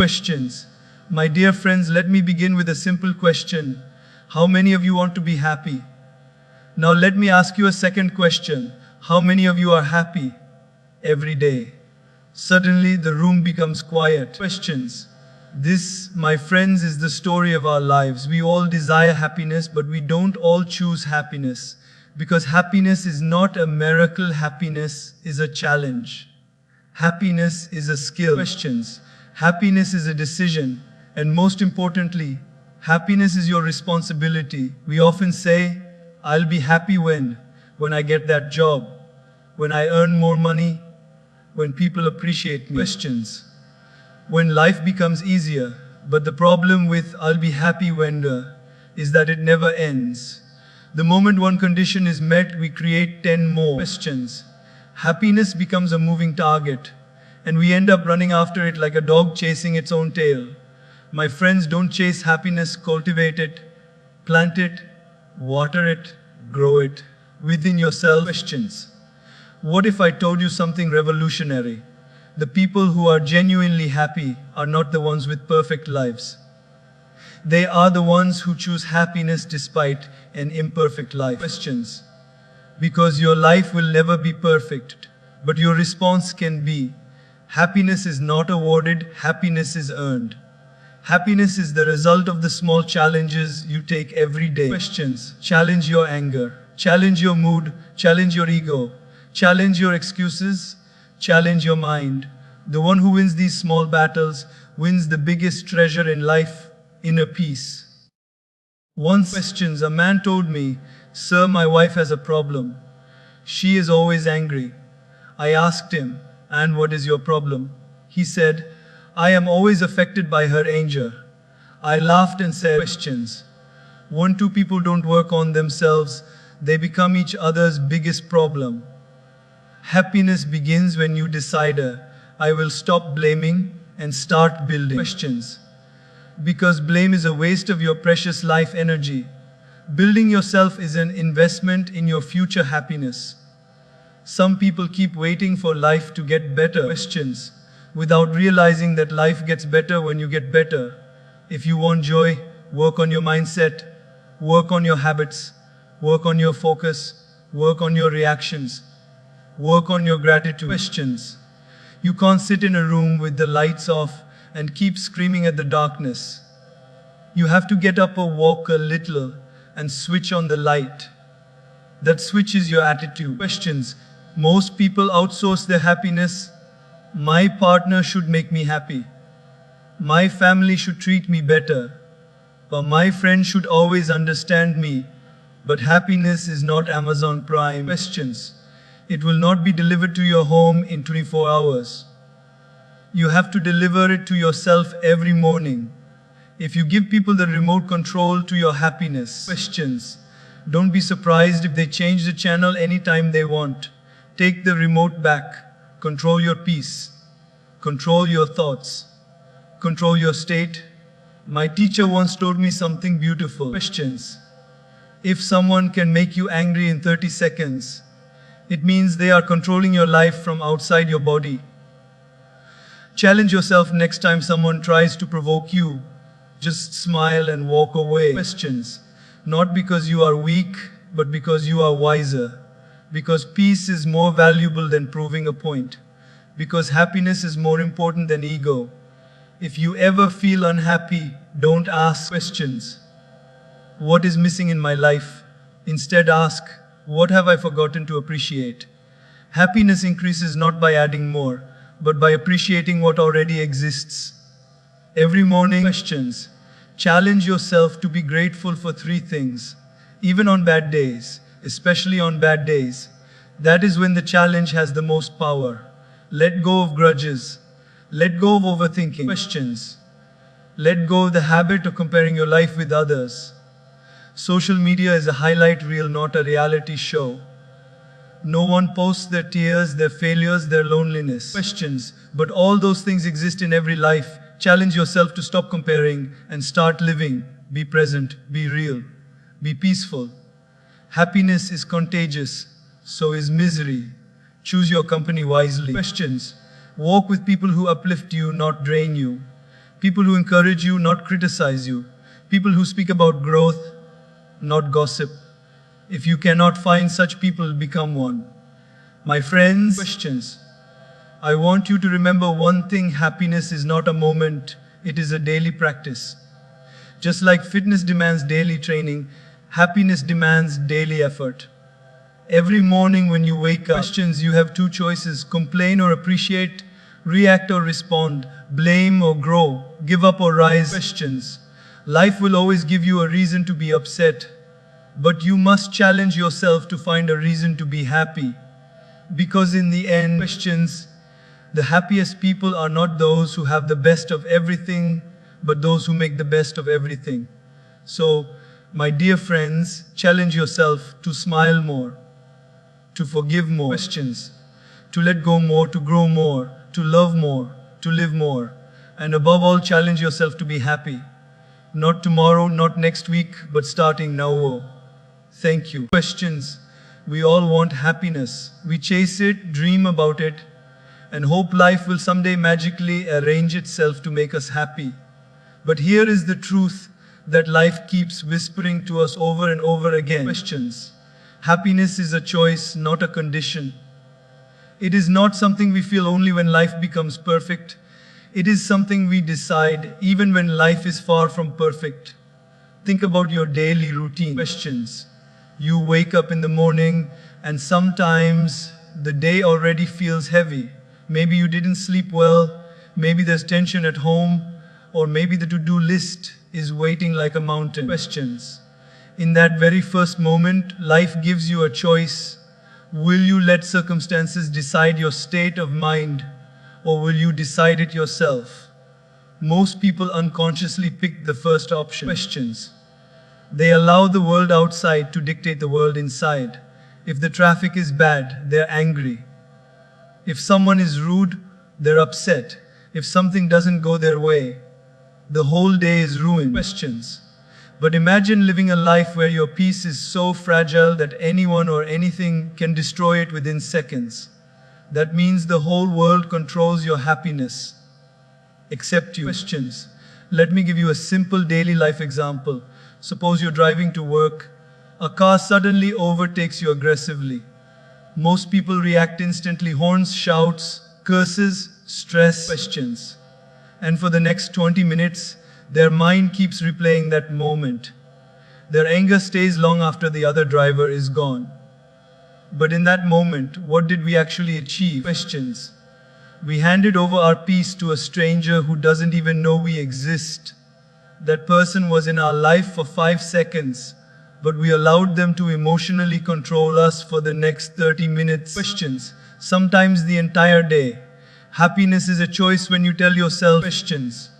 Questions. My dear friends, let me begin with a simple question. How many of you want to be happy? Now let me ask you a second question. How many of you are happy every day? Suddenly the room becomes quiet. Questions. This, my friends, is the story of our lives. We all desire happiness, but we don't all choose happiness. Because happiness is not a miracle, happiness is a challenge. Happiness is a skill. Questions. Happiness is a decision. And most importantly, happiness is your responsibility. We often say, I'll be happy when I get that job, when I earn more money, when people appreciate me. Questions. When life becomes easier, but the problem with I'll be happy when is that it never ends. The moment one condition is met, we create 10 more. Questions. Happiness becomes a moving target, and we end up running after it like a dog chasing its own tail. My friends, don't chase happiness, cultivate it, plant it, water it, grow it within yourself. Questions. What if I told you something revolutionary? The people who are genuinely happy are not the ones with perfect lives. They are the ones who choose happiness despite an imperfect life. Questions. Because your life will never be perfect, but your response can be. Happiness is not awarded, happiness is earned. Happiness is the result of the small challenges you take every day. Questions. Challenge your anger, challenge your mood, challenge your ego, challenge your excuses, challenge your mind. The one who wins these small battles wins the biggest treasure in life, inner peace. Once, questions, a man told me, "Sir, my wife has a problem. She is always angry." I asked him, "And what is your problem?" He said, "I am always affected by her anger." I laughed and said, questions. When two people don't work on themselves, they become each other's biggest problem. Happiness begins when you decide, I will stop blaming and start building. Questions. Because blame is a waste of your precious life energy. Building yourself is an investment in your future happiness. Some people keep waiting for life to get better. Questions. Without realizing that life gets better when you get better. If you want joy, work on your mindset, work on your habits, work on your focus, work on your reactions, work on your gratitude. Questions. You can't sit in a room with the lights off and keep screaming at the darkness. You have to get up or walk a little and switch on the light. That switch is your attitude. Questions. Most people outsource their happiness. My partner should make me happy. My family should treat me better. Or my friend should always understand me. But happiness is not Amazon Prime. Questions. It will not be delivered to your home in 24 hours. You have to deliver it to yourself every morning. If you give people the remote control to your happiness. Questions. Don't be surprised if they change the channel anytime they want. Take the remote back. Control your peace. Control your thoughts. Control your state. My teacher once told me something beautiful. Questions. If someone can make you angry in 30 seconds, it means they are controlling your life from outside your body. Challenge yourself next time someone tries to provoke you. Just smile and walk away. Questions. Not because you are weak, but because you are wiser. Because peace is more valuable than proving a point. Because happiness is more important than ego. If you ever feel unhappy, don't ask questions. What is missing in my life? Instead ask, what have I forgotten to appreciate? Happiness increases not by adding more, but by appreciating what already exists. Every morning, questions. Challenge yourself to be grateful for 3 things. Even on bad days, especially on bad days. That is when the challenge has the most power. Let go of grudges. Let go of overthinking. Questions. Let go of the habit of comparing your life with others. Social media is a highlight reel, not a reality show. No one posts their tears, their failures, their loneliness. Questions. But all those things exist in every life. Challenge yourself to stop comparing and start living. Be present, be real, be peaceful. Happiness is contagious, so is misery. Choose your company wisely. Questions. Walk with people who uplift you, not drain you. People who encourage you, not criticize you. People who speak about growth, not gossip. If you cannot find such people, become one. My friends, questions. I want you to remember one thing: happiness is not a moment, it is a daily practice. Just like fitness demands daily training, happiness demands daily effort. Every morning when you wake up, questions, you have two choices: complain or appreciate, react or respond, blame or grow, give up or rise. Questions. Life will always give you a reason to be upset, but you must challenge yourself to find a reason to be happy. Because in the end, questions, the happiest people are not those who have the best of everything, but those who make the best of everything. So, my dear friends, challenge yourself to smile more, to forgive more. Questions, to let go more, to grow more, to love more, to live more. And above all, challenge yourself to be happy. Not tomorrow, not next week, but starting now. Thank you. Questions. We all want happiness. We chase it, dream about it, and hope life will someday magically arrange itself to make us happy. But here is the truth that life keeps whispering to us over and over again. Questions. Happiness is a choice, not a condition. It is not something we feel only when life becomes perfect. It is something we decide even when life is far from perfect. Think about your daily routine. Questions. You wake up in the morning and sometimes the day already feels heavy. Maybe you didn't sleep well, maybe there's tension at home, or maybe the to-do list is waiting like a mountain. Questions. In that very first moment, life gives you a choice. Will you let circumstances decide your state of mind, or will you decide it yourself? Most people unconsciously pick the first option. Questions. They allow the world outside to dictate the world inside. If the traffic is bad, they're angry. If someone is rude, they're upset. If something doesn't go their way, the whole day is ruined. Questions. But imagine living a life where your peace is so fragile that anyone or anything can destroy it within seconds. That means the whole world controls your happiness, except you. Questions. Let me give you a simple daily life example. Suppose you're driving to work. A car suddenly overtakes you aggressively. Most people react instantly: horns, shouts, curses, stress. Questions. And for the next 20 minutes, their mind keeps replaying that moment. Their anger stays long after the other driver is gone. But in that moment, what did we actually achieve? Questions. We handed over our peace to a stranger who doesn't even know we exist. That person was in our life for 5 seconds, but we allowed them to emotionally control us for the next 30 minutes. Questions. Sometimes the entire day. Happiness is a choice when you tell yourself. Questions.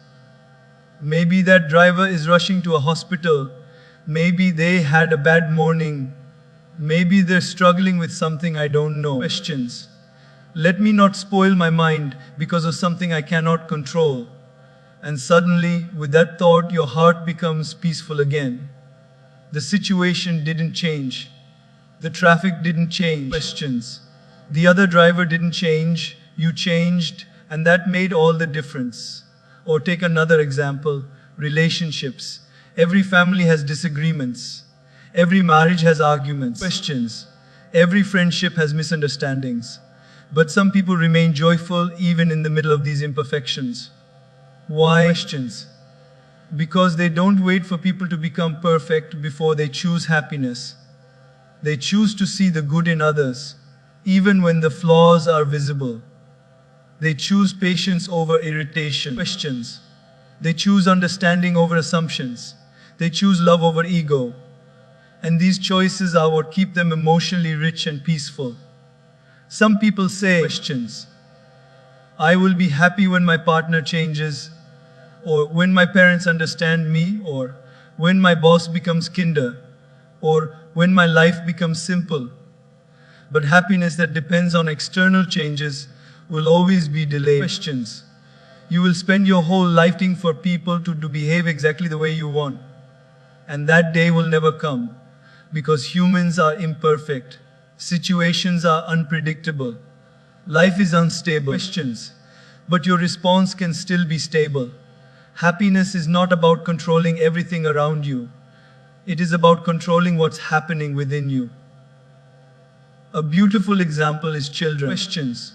Maybe that driver is rushing to a hospital. Maybe they had a bad morning. Maybe they're struggling with something I don't know. Questions. Let me not spoil my mind because of something I cannot control. And suddenly, with that thought, your heart becomes peaceful again. The situation didn't change. The traffic didn't change. Questions. The other driver didn't change. You changed, and that made all the difference. Or take another example, relationships. Every family has disagreements. Every marriage has arguments. Questions. Every friendship has misunderstandings. But some people remain joyful even in the middle of these imperfections. Why? Questions. Because they don't wait for people to become perfect before they choose happiness. They choose to see the good in others, even when the flaws are visible. They choose patience over irritation. Questions. They choose understanding over assumptions. They choose love over ego. And these choices are what keep them emotionally rich and peaceful. Some people say, questions. I will be happy when my partner changes, or when my parents understand me, or when my boss becomes kinder, or when my life becomes simple. But happiness that depends on external changes will always be delayed. Questions. You will spend your whole life waiting for people to behave exactly the way you want. And that day will never come, because humans are imperfect. Situations are unpredictable. Life is unstable. Questions. But your response can still be stable. Happiness is not about controlling everything around you. It is about controlling what's happening within you. A beautiful example is children. Questions.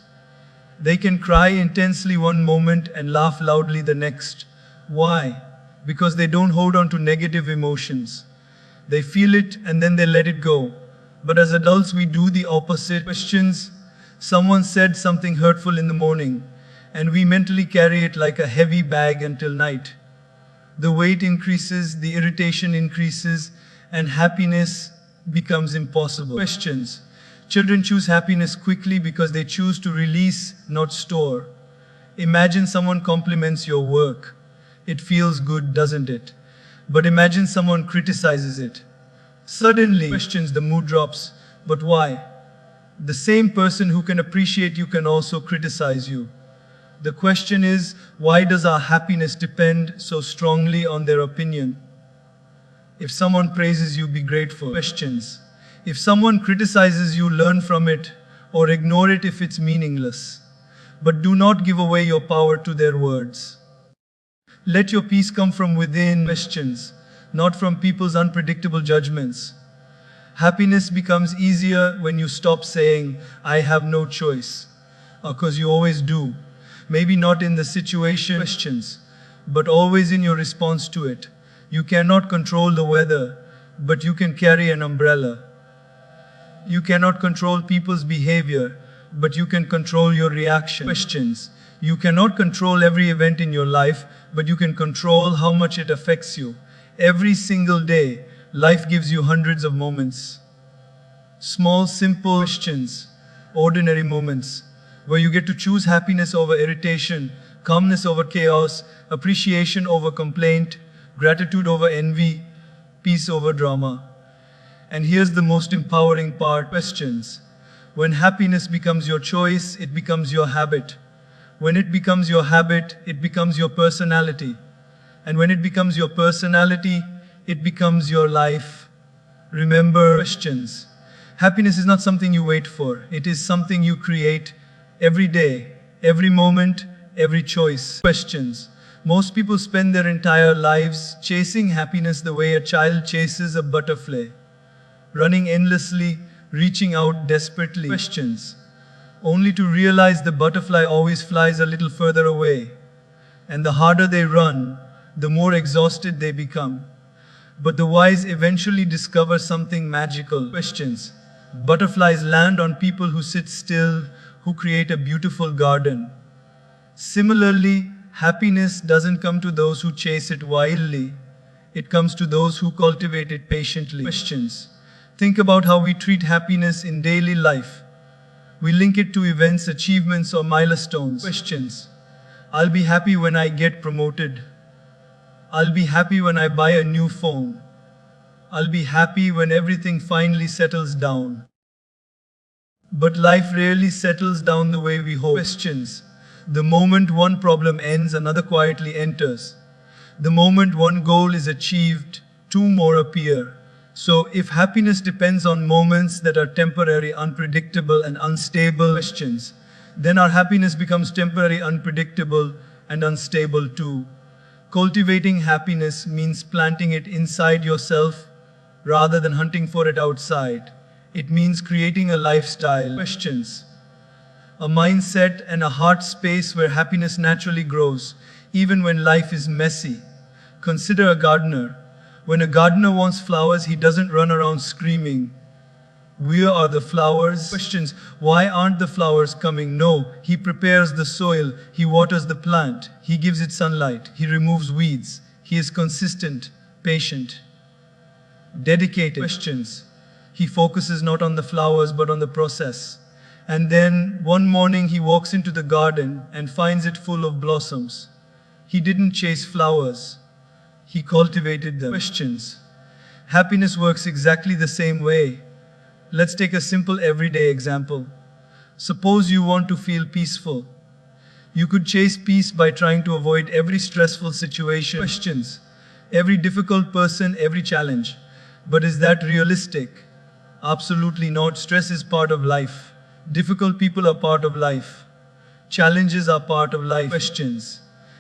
They can cry intensely one moment and laugh loudly the next. Why? Because they don't hold on to negative emotions. They feel it and then they let it go. But as adults, we do the opposite. Questions. Someone said something hurtful in the morning, and we mentally carry it like a heavy bag until night. The weight increases, the irritation increases, and happiness becomes impossible. Questions. Children choose happiness quickly because they choose to release, not store. Imagine someone compliments your work. It feels good, doesn't it? But imagine someone criticizes it. Suddenly, questions, the mood drops. But why? The same person who can appreciate you can also criticize you. The question is, why does our happiness depend so strongly on their opinion? If someone praises you, be grateful. Questions. If someone criticizes you, learn from it or ignore it if it's meaningless. But do not give away your power to their words. Let your peace come from within. Questions, not from people's unpredictable judgments. Happiness becomes easier when you stop saying, I have no choice, because you always do. Maybe not in the situation, questions, but always in your response to it. You cannot control the weather, but you can carry an umbrella. You cannot control people's behavior, but you can control your reaction. Questions. You cannot control every event in your life, but you can control how much it affects you. Every single day, life gives you hundreds of moments. Small, simple questions, ordinary moments, where you get to choose happiness over irritation, calmness over chaos, appreciation over complaint, gratitude over envy, peace over drama. And here's the most empowering part. Questions. When happiness becomes your choice, it becomes your habit. When it becomes your habit, it becomes your personality. And when it becomes your personality, it becomes your life. Remember, questions. Happiness is not something you wait for. It is something you create every day, every moment, every choice. Questions. Most people spend their entire lives chasing happiness the way a child chases a butterfly, running endlessly, reaching out desperately. Questions. Only to realize the butterfly always flies a little further away. And the harder they run, the more exhausted they become. But the wise eventually discover something magical. Questions. Butterflies land on people who sit still, who create a beautiful garden. Similarly, happiness doesn't come to those who chase it wildly. It comes to those who cultivate it patiently. Questions. Think about how we treat happiness in daily life. We link it to events, achievements, or milestones. Questions. I'll be happy when I get promoted. I'll be happy when I buy a new phone. I'll be happy when everything finally settles down. But life rarely settles down the way we hope. Questions. The moment one problem ends, another quietly enters. The moment one goal is achieved, two more appear. So, if happiness depends on moments that are temporary, unpredictable, and unstable, questions, then our happiness becomes temporary, unpredictable, and unstable too. Cultivating happiness means planting it inside yourself rather than hunting for it outside. It means creating a lifestyle, questions, a mindset, and a heart space where happiness naturally grows, even when life is messy. Consider a gardener. When a gardener wants flowers, he doesn't run around screaming, "Where are the flowers?" Questions. Why aren't the flowers coming? No, he prepares the soil, he waters the plant, he gives it sunlight, he removes weeds. He is consistent, patient, dedicated. Questions. He focuses not on the flowers but on the process. And then, one morning, he walks into the garden and finds it full of blossoms. He didn't chase flowers. He cultivated them. Questions. Happiness works exactly the same way. Let's take a simple everyday example. Suppose you want to feel peaceful. You could chase peace by trying to avoid every stressful situation, questions, every difficult person, every challenge. But is that realistic? Absolutely not. Stress is part of life. Difficult people are part of life. Challenges are part of life. Questions.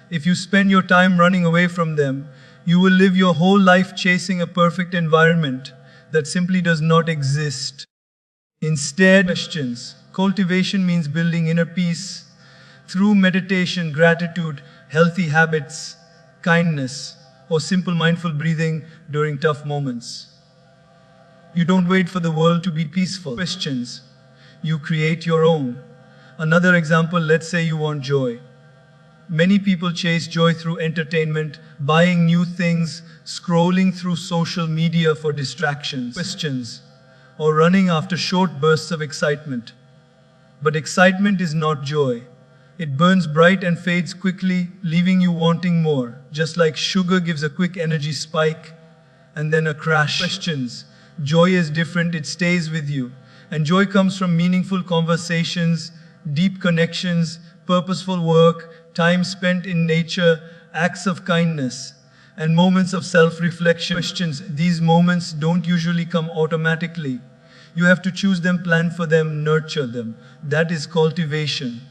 If you spend your time running away from them, you will live your whole life chasing a perfect environment that simply does not exist. Instead, questions. Cultivation means building inner peace through meditation, gratitude, healthy habits, kindness, or simple mindful breathing during tough moments. You don't wait for the world to be peaceful. Questions. You create your own. Another example, let's say you want joy. Many people chase joy through entertainment, buying new things, scrolling through social media for distractions, questions, or running after short bursts of excitement. But excitement is not joy. It burns bright and fades quickly, leaving you wanting more, just like sugar gives a quick energy spike and then a crash. Questions. Joy is different, it stays with you. And joy comes from meaningful conversations, deep connections, purposeful work, time spent in nature, acts of kindness, and moments of self-reflection. Questions. These moments don't usually come automatically. You have to choose them, plan for them, nurture them. That is cultivation.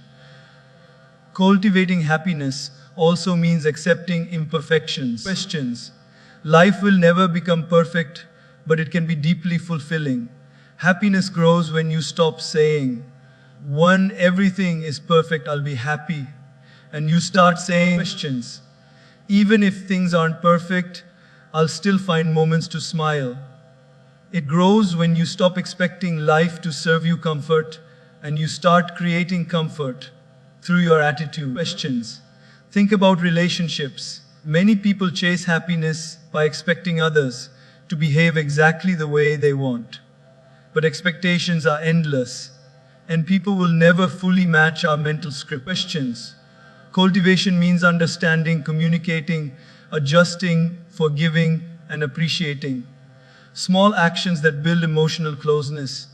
Cultivating happiness also means accepting imperfections. Questions. Life will never become perfect, but it can be deeply fulfilling. Happiness grows when you stop saying, "When everything is perfect, I'll be happy," and you start saying, questions. Even if things aren't perfect, I'll still find moments to smile. It grows when you stop expecting life to serve you comfort and you start creating comfort through your attitude. Questions. Think about relationships. Many people chase happiness by expecting others to behave exactly the way they want. But expectations are endless, and people will never fully match our mental script. Questions. Cultivation means understanding, communicating, adjusting, forgiving, and appreciating. Small actions that build emotional closeness.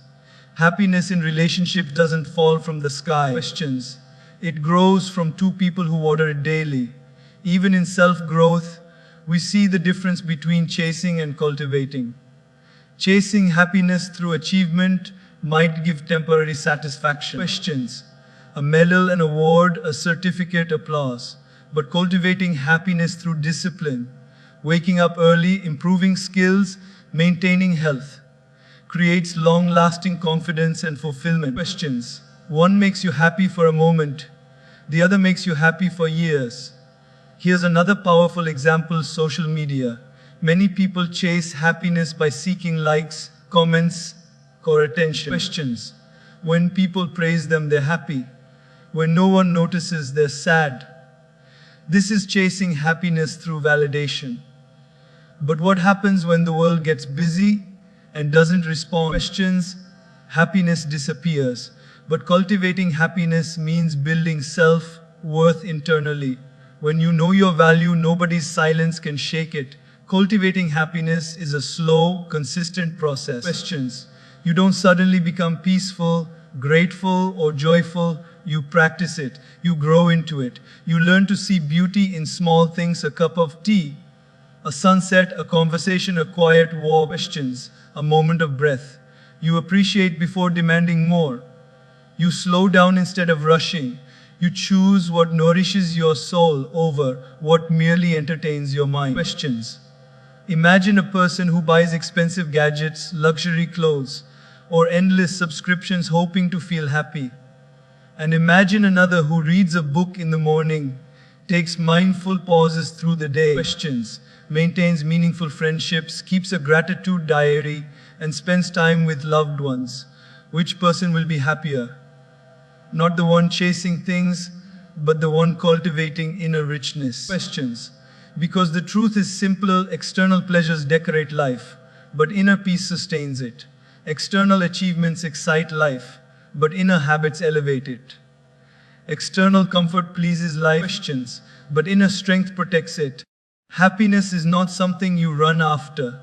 Happiness in relationships doesn't fall from the sky. Questions. It grows from two people who water it daily. Even in self-growth, we see the difference between chasing and cultivating. Chasing happiness through achievement might give temporary satisfaction. Questions. A medal, an award, a certificate, applause. But cultivating happiness through discipline, waking up early, improving skills, maintaining health, creates long-lasting confidence and fulfillment. Questions. One makes you happy for a moment, the other makes you happy for years. Here's another powerful example: social media. Many people chase happiness by seeking likes, comments, or attention. Questions. When people praise them, they're happy. When no one notices, they're sad. This is chasing happiness through validation. But what happens when the world gets busy and doesn't respond? Questions. Happiness disappears. But cultivating happiness means building self-worth internally. When you know your value, nobody's silence can shake it. Cultivating happiness is a slow, consistent process. Questions. You don't suddenly become peaceful, grateful, or joyful. You practice it. You grow into it. You learn to see beauty in small things: a cup of tea, a sunset, a conversation, a quiet walk. Questions. A moment of breath. You appreciate before demanding more. You slow down instead of rushing. You choose what nourishes your soul over what merely entertains your mind. Questions. Imagine a person who buys expensive gadgets, luxury clothes, or endless subscriptions hoping to feel happy. And imagine another who reads a book in the morning, takes mindful pauses through the day. Questions. Maintains meaningful friendships, keeps a gratitude diary, and spends time with loved ones. Which person will be happier? Not the one chasing things, but the one cultivating inner richness. Questions. Because the truth is simple: external pleasures decorate life, but inner peace sustains it. External achievements excite life, but inner habits elevate it. External comfort pleases life, questions, but inner strength protects it. Happiness is not something you run after.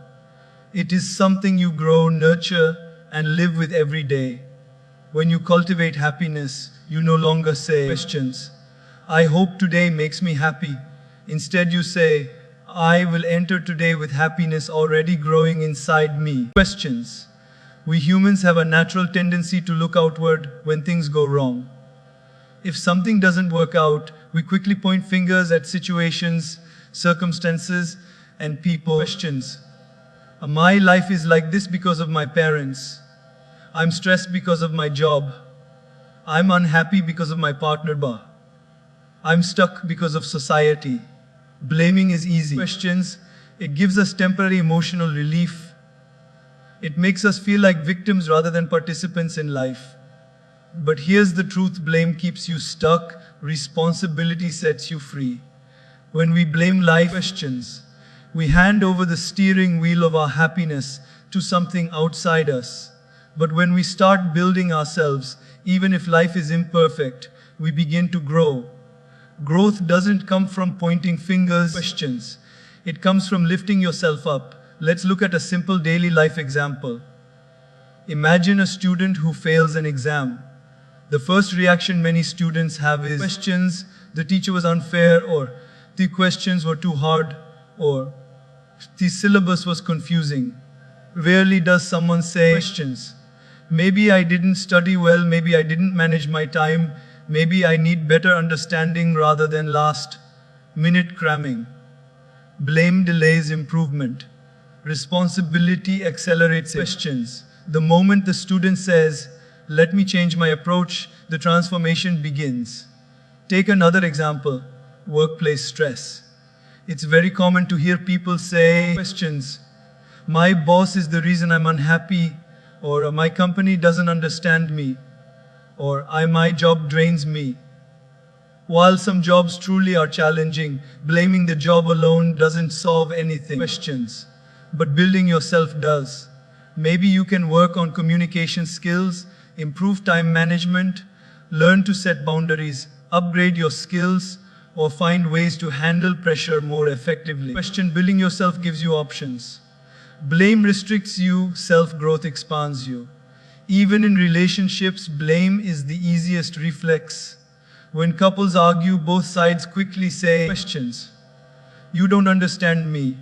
It is something you grow, nurture, and live with every day. When you cultivate happiness, you no longer say, questions, "I hope today makes me happy." Instead, you say, "I will enter today with happiness already growing inside me." Questions. We humans have a natural tendency to look outward when things go wrong. If something doesn't work out, we quickly point fingers at situations, circumstances, and people. Questions. My life is like this because of my parents. I'm stressed because of my job. I'm unhappy because of my partner. I'm stuck because of society. Blaming is easy. Questions. It gives us temporary emotional relief. It makes us feel like victims rather than participants in life. But here's the truth: blame keeps you stuck, responsibility sets you free. When we blame life, questions, we hand over the steering wheel of our happiness to something outside us. But when we start building ourselves, even if life is imperfect, we begin to grow. Growth doesn't come from pointing fingers, questions. It comes from lifting yourself up. Let's look at a simple daily life example. Imagine a student who fails an exam. The first reaction many students have is questions, the teacher was unfair, or the questions were too hard, or the syllabus was confusing. Rarely does someone say questions. Maybe I didn't study well, maybe I didn't manage my time, maybe I need better understanding rather than last minute cramming. Blame delays improvement. Responsibility accelerates it. Questions. The moment the student says, "Let me change my approach," the transformation begins. Take another example, workplace stress. It's very common to hear people say questions. My boss is the reason I'm unhappy, or my company doesn't understand me, or my job drains me. While some jobs truly are challenging, blaming the job alone doesn't solve anything. Questions. But building yourself does. Maybe you can work on communication skills, improve time management, learn to set boundaries, upgrade your skills, or find ways to handle pressure more effectively. Question. Building yourself gives you options. Blame restricts you, self-growth expands you. Even in relationships, blame is the easiest reflex. When couples argue, both sides quickly say questions. You don't understand me.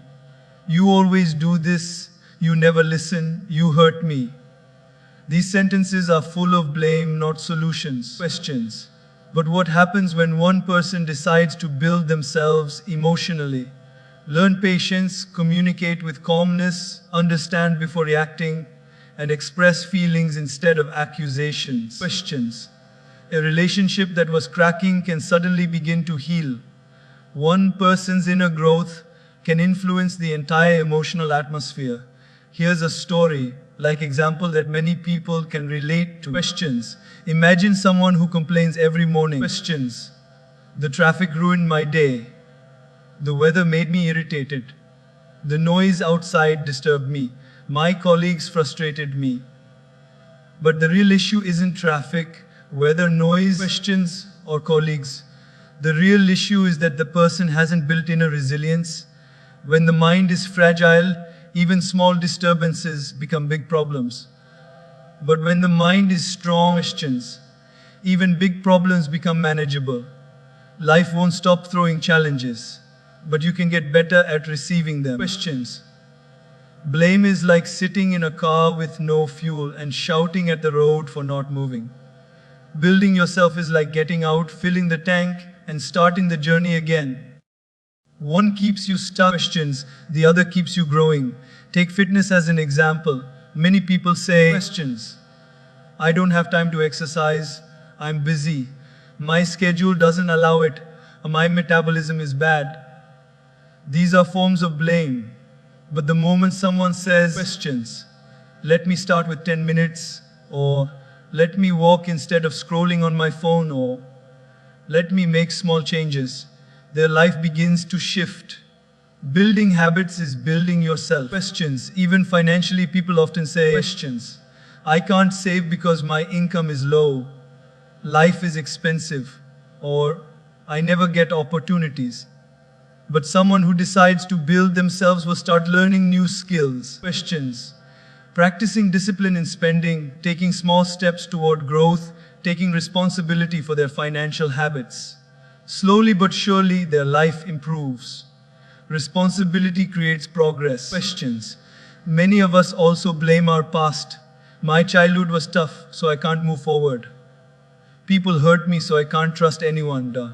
You always do this. You never listen. You hurt me. These sentences are full of blame, not solutions. Questions. But what happens when one person decides to build themselves emotionally? Learn patience, communicate with calmness, understand before reacting, and express feelings instead of accusations. Questions. A relationship that was cracking can suddenly begin to heal. One person's inner growth can influence the entire emotional atmosphere. Here's a story, like example, that many people can relate to. Questions. Imagine someone who complains every morning. Questions. The traffic ruined my day. The weather made me irritated. The noise outside disturbed me. My colleagues frustrated me. But the real issue isn't traffic, weather, noise, questions, or colleagues. The real issue is that the person hasn't built inner resilience. When the mind is fragile, even small disturbances become big problems. But when the mind is strong, questions, even big problems become manageable. Life won't stop throwing challenges, but you can get better at receiving them. Questions. Blame is like sitting in a car with no fuel and shouting at the road for not moving. Building yourself is like getting out, filling the tank, and starting the journey again. One keeps you stuck, questions, the other keeps you growing. Take fitness as an example. Many people say, questions, I don't have time to exercise, I'm busy, my schedule doesn't allow it, my metabolism is bad. These are forms of blame. But the moment someone says, questions, let me start with 10 minutes, or let me walk instead of scrolling on my phone, or let me make small changes, their life begins to shift. Building habits is building yourself. Questions. Even financially, people often say, questions, I can't save because my income is low, life is expensive, or I never get opportunities. But someone who decides to build themselves will start learning new skills. Questions. Practicing discipline in spending, taking small steps toward growth, taking responsibility for their financial habits. Slowly but surely, their life improves. Responsibility creates progress. Questions. Many of us also blame our past. My childhood was tough, so I can't move forward. People hurt me, so I can't trust anyone. Duh.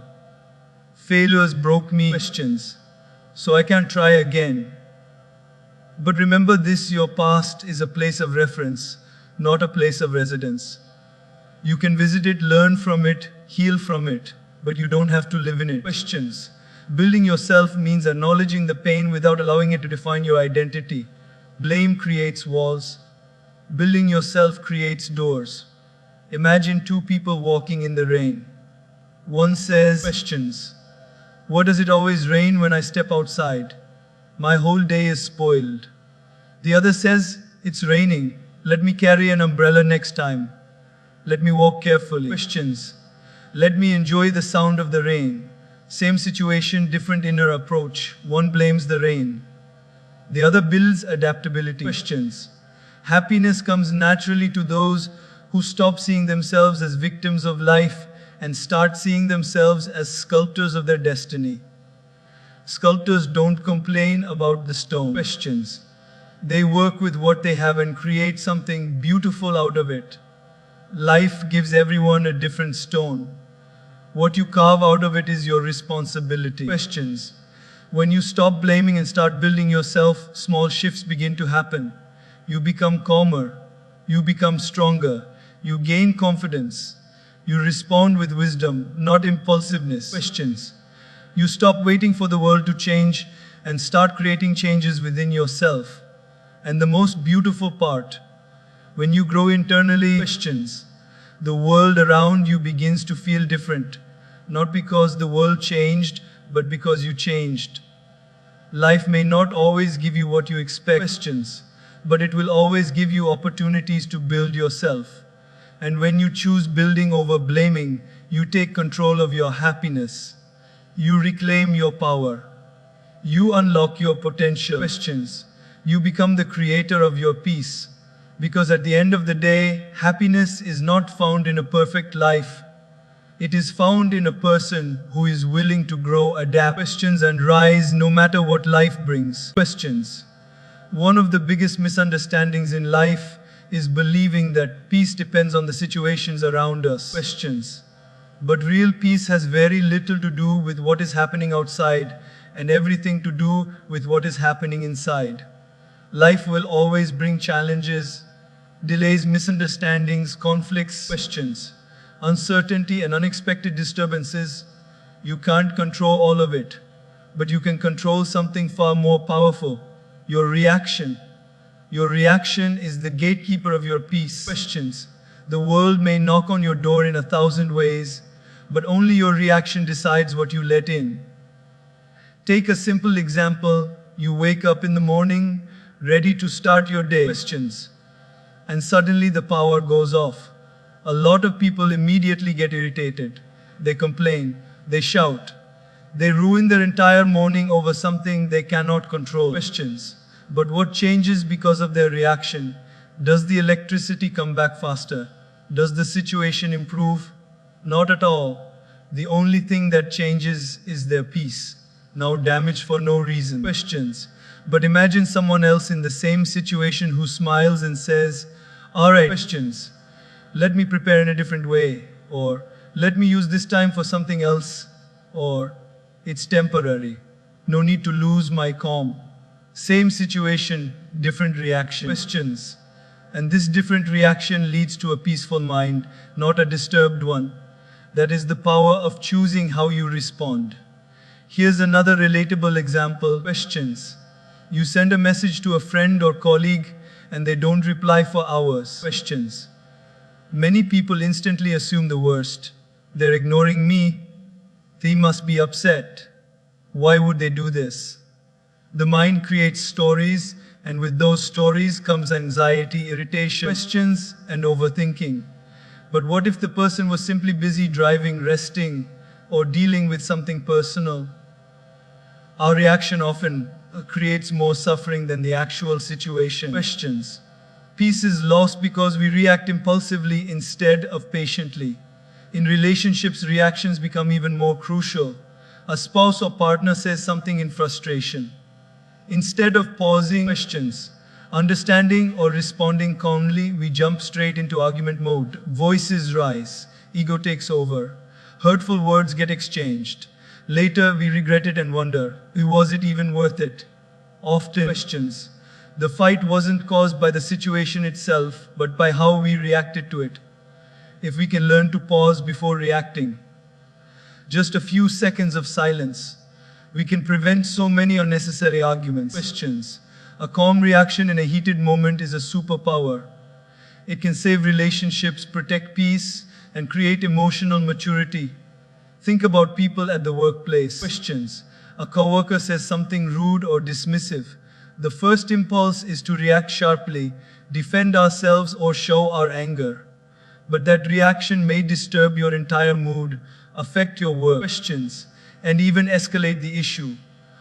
Failures broke me. Questions. So I can't try again. But remember this, your past is a place of reference, not a place of residence. You can visit it, learn from it, heal from it, but you don't have to live in it. Questions. Building yourself means acknowledging the pain without allowing it to define your identity. Blame creates walls. Building yourself creates doors. Imagine two people walking in the rain. One says, questions. What does it always rain when I step outside? My whole day is spoiled. The other says, it's raining. Let me carry an umbrella next time. Let me walk carefully. Questions. Let me enjoy the sound of the rain. Same situation, different inner approach. One blames the rain. The other builds adaptability. Questions. Happiness comes naturally to those who stop seeing themselves as victims of life and start seeing themselves as sculptors of their destiny. Sculptors don't complain about the stone. Questions. They work with what they have and create something beautiful out of it. Life gives everyone a different stone. What you carve out of it is your responsibility. Questions. When you stop blaming and start building yourself, small shifts begin to happen. You become calmer. You become stronger. You gain confidence. You respond with wisdom, not impulsiveness. Questions. You stop waiting for the world to change and start creating changes within yourself. And the most beautiful part, when you grow internally, questions, the world around you begins to feel different. Not because the world changed, but because you changed. Life may not always give you what you expect, questions, but it will always give you opportunities to build yourself. And when you choose building over blaming, you take control of your happiness. You reclaim your power. You unlock your potential. Questions. You become the creator of your peace. Because at the end of the day, happiness is not found in a perfect life. It is found in a person who is willing to grow, adapt, questions, and rise no matter what life brings. Questions. One of the biggest misunderstandings in life is believing that peace depends on the situations around us. Questions. But real peace has very little to do with what is happening outside and everything to do with what is happening inside. Life will always bring challenges, delays, misunderstandings, conflicts, questions, uncertainty, and unexpected disturbances. You can't control all of it, but you can control something far more powerful, your reaction. Your reaction is the gatekeeper of your peace. Questions. The world may knock on your door in 1,000 ways, but only your reaction decides what you let in. Take a simple example. You wake up in the morning, ready to start your day. Questions. And suddenly the power goes off. A lot of people immediately get irritated. They complain. They shout. They ruin their entire morning over something they cannot control. Questions. But what changes because of their reaction? Does the electricity come back faster? Does the situation improve? Not at all. The only thing that changes is their peace, now damaged for no reason. Questions. But imagine someone else in the same situation who smiles and says, all right, questions. Let me prepare in a different way. Or, let me use this time for something else. Or, it's temporary. No need to lose my calm. Same situation, different reaction. Questions. And this different reaction leads to a peaceful mind, not a disturbed one. That is the power of choosing how you respond. Here's another relatable example. Questions. You send a message to a friend or colleague and they don't reply for hours. Questions. Many people instantly assume the worst. They're ignoring me. They must be upset. Why would they do this? The mind creates stories, and with those stories comes anxiety, irritation, questions, and overthinking. But what if the person was simply busy driving, resting, or dealing with something personal? Our reaction often creates more suffering than the actual situation. Questions. Peace is lost because we react impulsively instead of patiently. In relationships, reactions become even more crucial. A spouse or partner says something in frustration. Instead of pausing, questions, understanding, or responding calmly, we jump straight into argument mode. Voices rise. ego takes over. Hurtful words get exchanged. Later, we regret it and wonder, was it even worth it? Often questions. The fight wasn't caused by the situation itself, but by how we reacted to it. If we can learn to pause before reacting, just a few seconds of silence, we can prevent so many unnecessary arguments. Questions. A calm reaction in a heated moment is a superpower. It can save relationships, protect peace, and create emotional maturity. Think about people at the workplace. Questions. A coworker says something rude or dismissive. The first impulse is to react sharply, defend ourselves, or show our anger. But that reaction may disturb your entire mood, affect your work, questions, and even escalate the issue.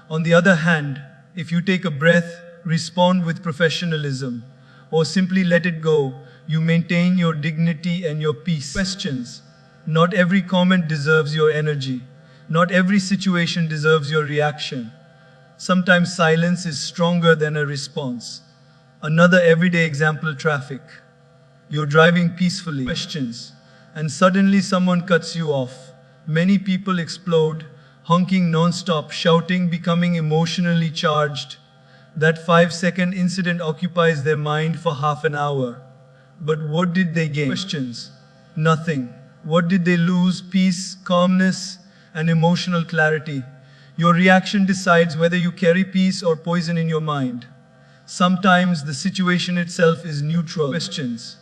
On the other hand, if you take a breath, respond with professionalism, or simply let it go, you maintain your dignity and your peace. Questions. Not every comment deserves your energy. Not every situation deserves your reaction. Sometimes silence is stronger than a response. Another everyday example: traffic. You're driving peacefully, questions, and suddenly someone cuts you off. Many people explode, honking non-stop, shouting, becoming emotionally charged. That 5-second incident occupies their mind for half an hour. But what did they gain? Questions. Nothing. What did they lose? Peace, calmness, and emotional clarity. Your reaction decides whether you carry peace or poison in your mind. Sometimes the situation itself is neutral. Questions.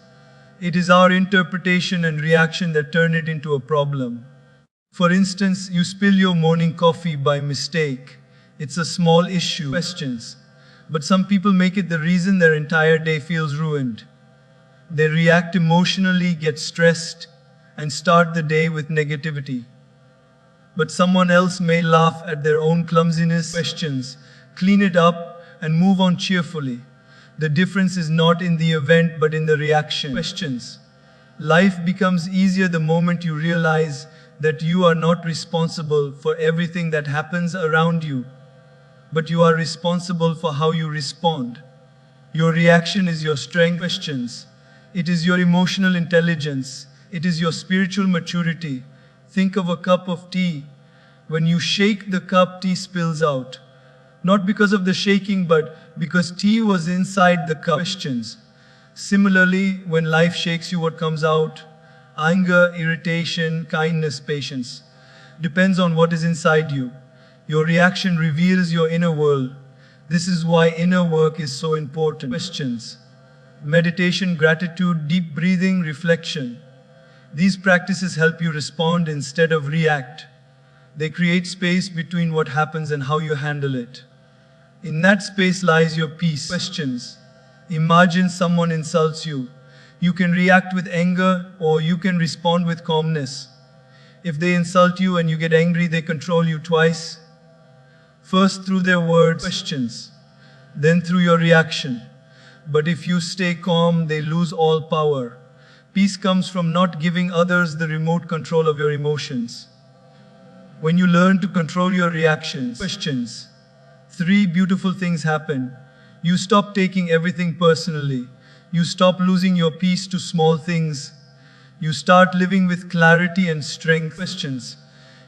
It is our interpretation and reaction that turn it into a problem. For instance, you spill your morning coffee by mistake. It's a small issue. Questions. But some people make it the reason their entire day feels ruined. They react emotionally, get stressed, and start the day with negativity. But someone else may laugh at their own clumsiness, questions, clean it up, and move on cheerfully. The difference is not in the event but in the reaction. Questions. Life becomes easier the moment you realize that you are not responsible for everything that happens around you, but you are responsible for how you respond. Your reaction is your strength. Questions. It is your emotional intelligence. It is your spiritual maturity. Think of a cup of tea. When you shake the cup, tea spills out. Not because of the shaking, but because tea was inside the cup. Questions. Similarly, when life shakes you, what comes out? Anger, irritation, kindness, patience. Depends on what is inside you. Your reaction reveals your inner world. This is why inner work is so important. Questions. Meditation, gratitude, deep breathing, reflection. These practices help you respond instead of react. They create space between what happens and how you handle it. In that space lies your peace. Questions. Imagine someone insults you. You can react with anger or you can respond with calmness. If they insult you and you get angry, they control you twice. First through their words, questions, then through your reaction. But if you stay calm, they lose all power. Peace comes from not giving others the remote control of your emotions. When you learn to control your reactions, questions, 3 beautiful things happen. You stop taking everything personally. You stop losing your peace to small things. You start living with clarity and strength. Questions.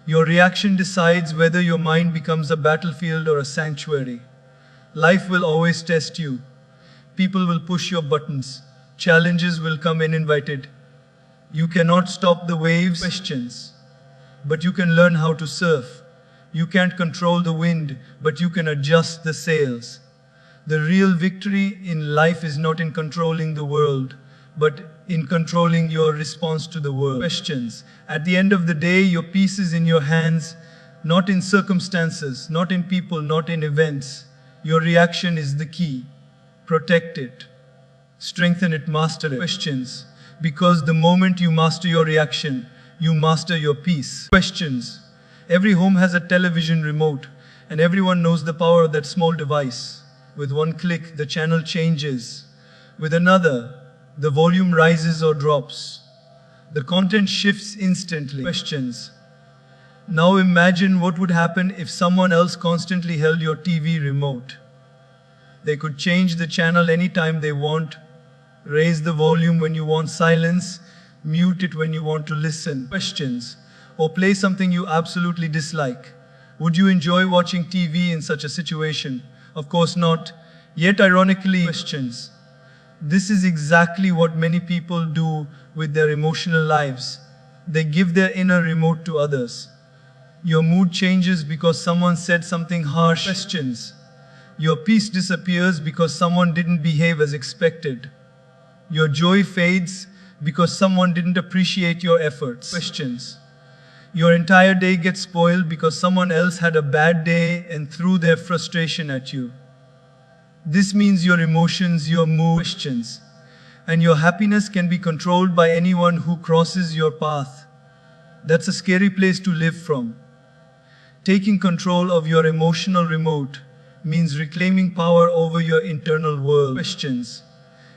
Your reaction decides whether your mind becomes a battlefield or a sanctuary. Life will always test you. People will push your buttons. Challenges will come uninvited. You cannot stop the waves. Questions. But you can learn how to surf. You can't control the wind, but you can adjust the sails. The real victory in life is not in controlling the world, but in controlling your response to the world. Questions. At the end of the day, your peace is in your hands, not in circumstances, not in people, not in events. Your reaction is the key. Protect it. Strengthen it, master it. Questions. Because the moment you master your reaction, you master your peace. Questions. Every home has a television remote, and everyone knows the power of that small device. With one click, the channel changes. With another, the volume rises or drops. The content shifts instantly. Questions. Now imagine what would happen if someone else constantly held your TV remote. They could change the channel anytime they want, raise the volume when you want silence, Mute it when you want to listen. Questions. Or play something you absolutely dislike. Would you enjoy watching TV in such a situation? Of course not. Yet ironically, questions. This is exactly what many people do with their emotional lives. They give their inner remote to others. Your mood changes because someone said something harsh. Questions. Your peace disappears because someone didn't behave as expected. Your joy fades because someone didn't appreciate your efforts. Questions. Your entire day gets spoiled because someone else had a bad day and threw their frustration at you. This means your emotions, your mood, questions, and your happiness can be controlled by anyone who crosses your path. That's a scary place to live from. Taking control of your emotional remote means reclaiming power over your internal world. Questions.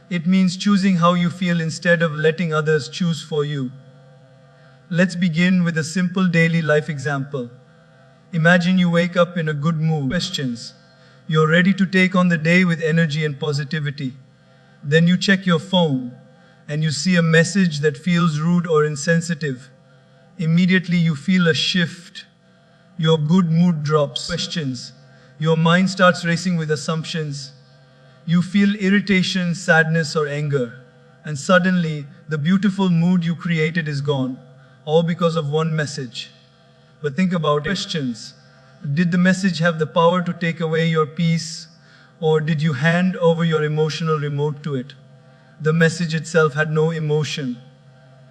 It means choosing how you feel instead of letting others choose for you. Let's begin with a simple daily life example. Imagine you wake up in a good mood. Questions. You're ready to take on the day with energy and positivity. Then you check your phone and you see a message that feels rude or insensitive. Immediately you feel a shift. Your good mood drops. Questions. Your mind starts racing with assumptions. You feel irritation, sadness, or anger. And suddenly, the beautiful mood you created is gone. All because of one message. But think about it. Questions. Did the message have the power to take away your peace? Or did you hand over your emotional remote to it? The message itself had no emotion.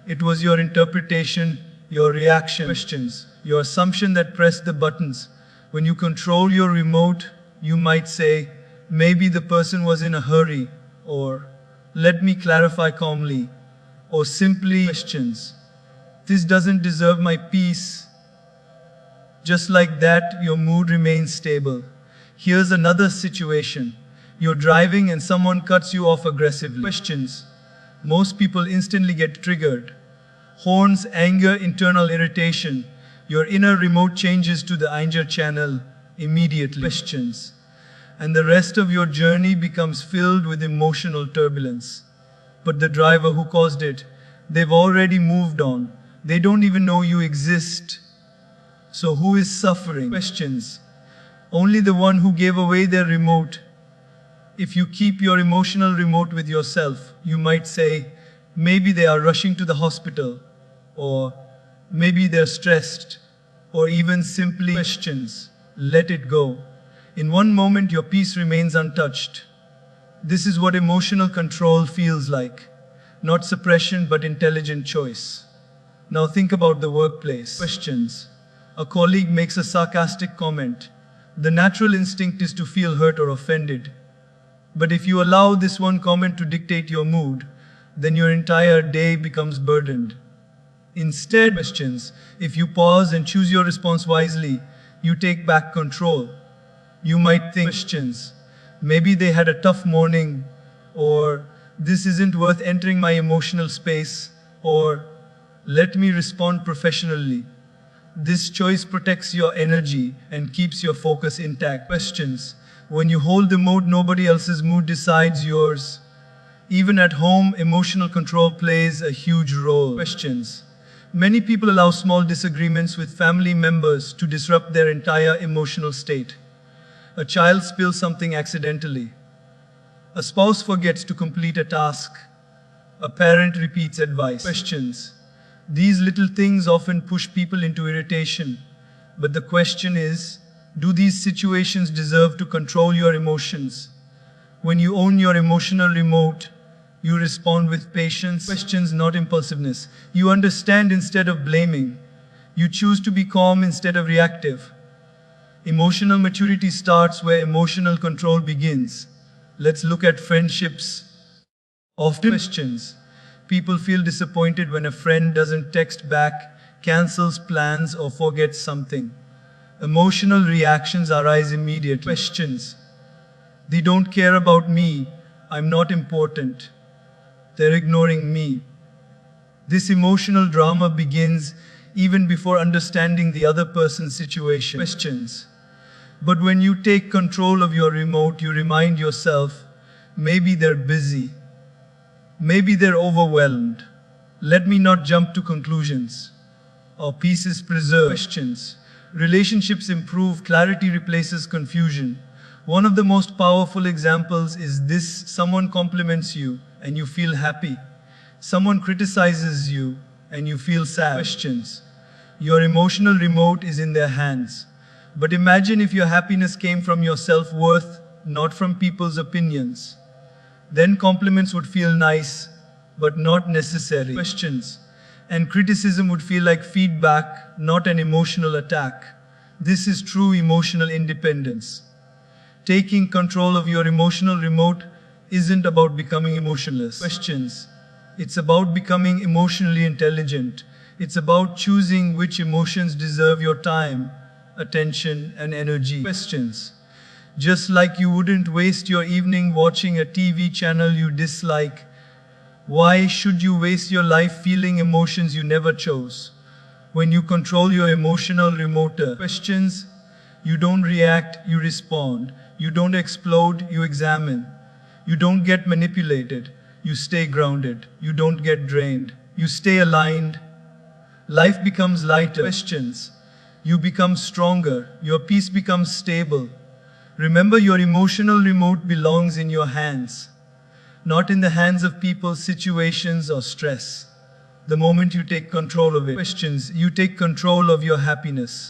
It was your interpretation, your reaction. Questions. Your assumption that pressed the buttons. When you control your remote, you might say, maybe the person was in a hurry, or let me clarify calmly, or simply questions. This doesn't deserve my peace. Just like that, your mood remains stable. Here's another situation. You're driving and someone cuts you off aggressively. Questions. Most people instantly get triggered. Horns, anger, internal irritation. Your inner remote changes to the anger channel immediately. Questions. And the rest of your journey becomes filled with emotional turbulence. But the driver who caused it, they've already moved on. They don't even know you exist. So who is suffering? Questions. Only the one who gave away their remote. If you keep your emotional remote with yourself, you might say, maybe they are rushing to the hospital, or maybe they're stressed, or even simply questions. Let it go. In one moment, your peace remains untouched. This is what emotional control feels like. Not suppression, but intelligent choice. Now think about the workplace. Questions. A colleague makes a sarcastic comment. The natural instinct is to feel hurt or offended. But if you allow this one comment to dictate your mood, then your entire day becomes burdened. Instead, questions. If you pause and choose your response wisely, you take back control. You might think, questions. Maybe they had a tough morning, or this isn't worth entering my emotional space, or let me respond professionally. This choice protects your energy and keeps your focus intact. Questions. When you hold the mood, nobody else's mood decides yours. Even at home, emotional control plays a huge role. Questions. Many people allow small disagreements with family members to disrupt their entire emotional state. A child spills something accidentally. A spouse forgets to complete a task. A parent repeats advice. Questions. These little things often push people into irritation. But the question is, do these situations deserve to control your emotions? When you own your emotional remote, you respond with patience. Questions, not impulsiveness. You understand instead of blaming. You choose to be calm instead of reactive. Emotional maturity starts where emotional control begins. Let's look at friendships. Often questions. People feel disappointed when a friend doesn't text back, cancels plans, or forgets something. Emotional reactions arise immediately. Questions. They don't care about me. I'm not important. They're ignoring me. This emotional drama begins even before understanding the other person's situation. Questions. But when you take control of your remote, you remind yourself, maybe they're busy. Maybe they're overwhelmed. Let me not jump to conclusions. Our peace is preserved. Questions. Relationships improve, clarity replaces confusion. One of the most powerful examples is this: someone compliments you and you feel happy. Someone criticizes you and you feel sad. Questions. Your emotional remote is in their hands. But imagine if your happiness came from your self-worth, not from people's opinions. Then compliments would feel nice, but not necessary. Questions. And criticism would feel like feedback, not an emotional attack. This is true emotional independence. Taking control of your emotional remote isn't about becoming emotionless. Questions. It's about becoming emotionally intelligent. It's about choosing which emotions deserve your time, attention, and energy. Questions. Just like you wouldn't waste your evening watching a TV channel you dislike, why should you waste your life feeling emotions you never chose? When you control your emotional remote. Questions. You don't react, you respond. You don't explode, you examine. You don't get manipulated, you stay grounded. You don't get drained, you stay aligned. Life becomes lighter. Questions. You become stronger, your peace becomes stable. Remember, your emotional remote belongs in your hands, not in the hands of people, situations, or stress. The moment you take control of it. Questions. You take control of your happiness.